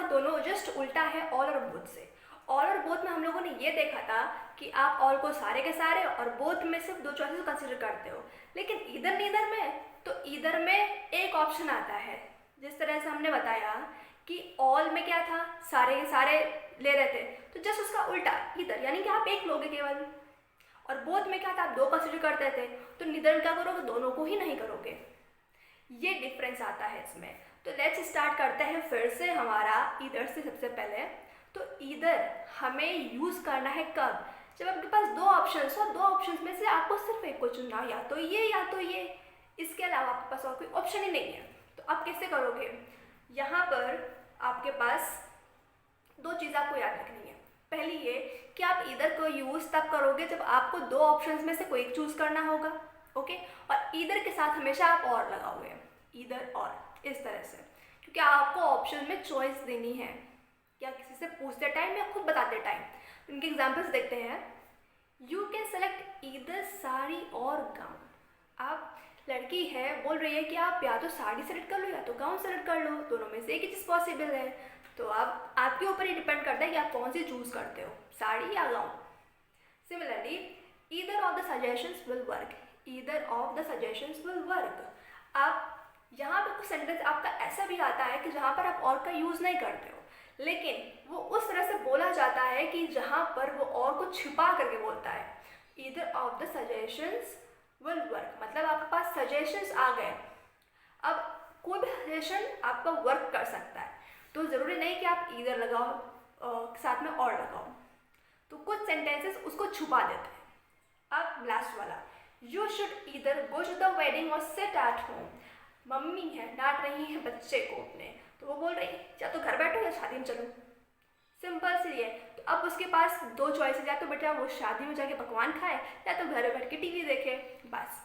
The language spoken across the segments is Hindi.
दोनों जस्ट उल्टा है ऑल और बोथ से। ऑल और बोथ में हम लोगों ने ये देखा था कि आप ऑल को सारे के सारे और बोथ में सिर्फ दो चॉइसेस कंसिडर करते हो, लेकिन ईदर नीदर में तो ईदर में एक ऑप्शन आता है। जिस तरह से हमने बताया कि ऑल में क्या था, सारे के सारे ले रहे थे, तो जस्ट उसका उल्टा ईदर, यानी कि आप एक लोगे केवल। और बोथ में क्या था, आप दो कंसिडर करते थे, तो नीदर में क्या करोगे, दोनों को ही नहीं करोगे। ये डिफरेंस आता है इसमें। तो लेट्स स्टार्ट करते हैं फिर से हमारा ईदर से। सबसे पहले तो ईदर हमें यूज़ करना है कब, जब आपके पास दो ऑप्शंस हो, दो ऑप्शंस में से आपको सिर्फ एक को चुनना, या तो ये या तो ये, इसके अलावा आपके पास और कोई ऑप्शन ही नहीं है। तो आप कैसे करोगे, यहाँ पर आपके पास दो चीज़ आपको याद रखनी है। पहली ये कि आप ईदर को यूज़ तब करोगे जब आपको दो ऑप्शंस में से कोई एक चूज़ करना होगा, ओके। और ईदर के साथ हमेशा आप और लगाओगे, ईदर और, इस तरह से, क्योंकि आपको ऑप्शन में चॉइस देनी है, या किसी से पूछते टाइम या खुद बताते टाइम। इनके एग्जाम्पल्स देखते हैं। You can select either sari और गाउन। आप लड़की है, बोल रही है कि आप या तो साड़ी सेलेक्ट कर लो या तो गाउन सेलेक्ट कर लो, दोनों में से एक ही चीज़ पॉसिबल है। तो आप आपके ऊपर ही डिपेंड करता है कि आप कौन सी चूज़ करते हो, साड़ी या gown. Similarly either of the suggestions will work, either of the suggestions will work. आप यहाँ पे कुछ सेंटेंस आपका ऐसा भी आता है कि जहाँ पर आप और का यूज़ नहीं करते हो, लेकिन वो उस तरह से बोला जाता है कि जहाँ पर वो और को छिपा करके बोलता है। Either of the suggestions will work, मतलब आपके पास सजेशंस आ गए, अब कोई भी सजेशन आपका वर्क कर सकता है, तो ज़रूरी नहीं कि आप ईदर लगाओ साथ में और लगाओ। तो कुछ सेंटेंसेस उसको छुपा देते हैं। अब लास्ट वाला, you should either go to the wedding और सिट एट होम। मम्मी है, डांट रही है बच्चे को अपने, तो वो बोल रही है या तो घर बैठो या शादी में चलो, सिंपल सी है। तो अब उसके पास दो चॉइसेस, या तो बेटा वो शादी में जाके पकवान खाए या तो घर बैठ के टीवी देखे, बस।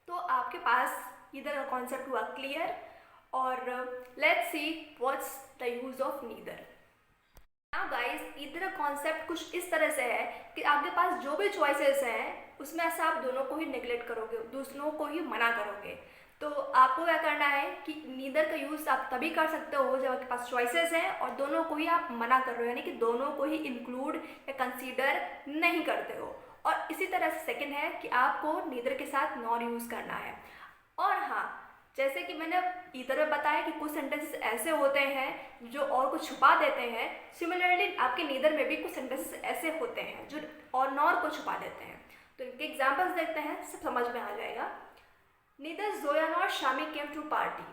तो आपके पास ईदर का कॉन्सेप्ट हुआ क्लियर। और let's see what's the use of neither. Now guys, either का कॉन्सेप्ट कुछ इस तरह से है कि आपके पास जो भी चॉइसेस हैं उसमें से आप दोनों को ही नेग्लेक्ट करोगे, दूसरों को ही मना करोगे। तो आपको क्या करना है कि नीदर का यूज़ आप तभी कर सकते हो जब आपके पास चॉइसेस हैं और दोनों को ही आप मना कर रहे हो, यानी कि दोनों को ही इंक्लूड या कंसीडर नहीं करते हो। और इसी तरह से सेकंड है कि आपको नीदर के साथ नॉर यूज़ करना है। और हाँ, जैसे कि मैंने ईदर में बताया कि कुछ सेंटेंसेस ऐसे होते हैं जो और को छुपा देते हैं, सिमिलरली आपके नीदर में भी कुछ सेंटेंसेस ऐसे होते हैं जो और नॉर को छुपा देते हैं। तो इनके एग्जाम्पल्स देखते हैं, सब समझ में आ जाएगा। Neither Zoya nor Shami came to party.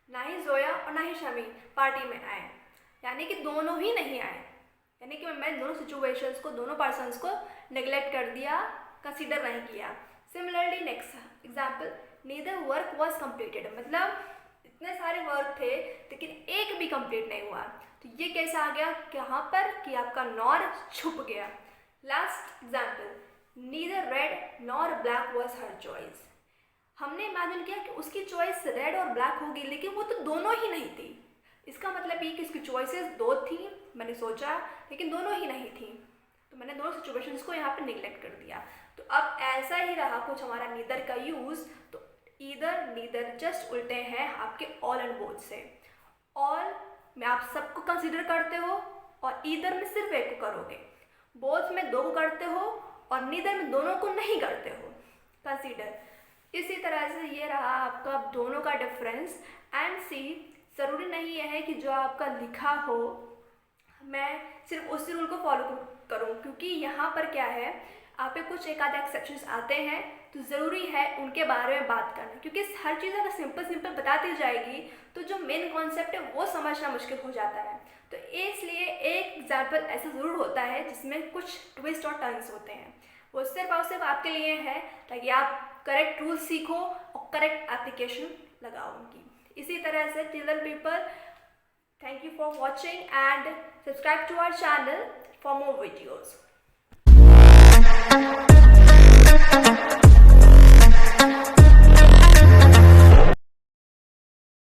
ना ही जोया और ना ही शामी पार्टी में आए, यानी कि दोनों ही नहीं आए, यानी कि मैं दोनों सिचुएशंस को, दोनों पर्सन्स को नेग्लेक्ट कर दिया, कंसीडर नहीं किया। Similarly next example, neither work was completed, मतलब इतने सारे वर्क थे लेकिन एक भी कंप्लीट नहीं हुआ। तो ये कैसे आ गया यहाँ पर कि आपका नॉर छुप गया। Last example, neither red nor black was her choice. हमने इमेजिन किया कि उसकी चॉइस रेड और ब्लैक होगी, लेकिन वो तो दोनों ही नहीं थी। इसका मतलब ये कि उसकी चॉइसेस दो थी, मैंने सोचा, लेकिन दोनों ही नहीं थी, तो मैंने दोनों सिचुएशंस को यहाँ पे निगलेक्ट कर दिया। तो अब ऐसा ही रहा कुछ हमारा नीदर का यूज़। तो ईदर नीदर जस्ट उल्टे हैं आपके ऑल एंड बोथ से। ऑल में आप सबको कंसिडर करते हो और ईदर में सिर्फ एक को करोगे, बोथ में दो को करते हो और नीदर में दोनों को नहीं करते हो कंसिडर। इसी तरह से ये रहा आपका दोनों का डिफरेंस। एंड सी, ज़रूरी नहीं है कि जो आपका लिखा हो मैं सिर्फ उसी रूल को फॉलो करूं, क्योंकि यहाँ पर क्या है, आप पे कुछ एक आधे एक्सेप्शंस आते हैं, तो ज़रूरी है उनके बारे में बात करना, क्योंकि हर चीज़ अगर सिंपल बताती जाएगी तो जो मेन कॉन्सेप्ट है वो समझना मुश्किल हो जाता है। तो इसलिए एक एग्जाम्पल ऐसा ज़रूर होता है जिसमें कुछ ट्विस्ट और टर्न्स होते हैं, वो सिर्फ और सिर्फ आपके लिए है ताकि आप करेक्ट रूल सीखो और करेक्ट एप्लीकेशन लगाओ उनकी। इसी तरह से children people, thank you for watching and subscribe to our channel for more videos.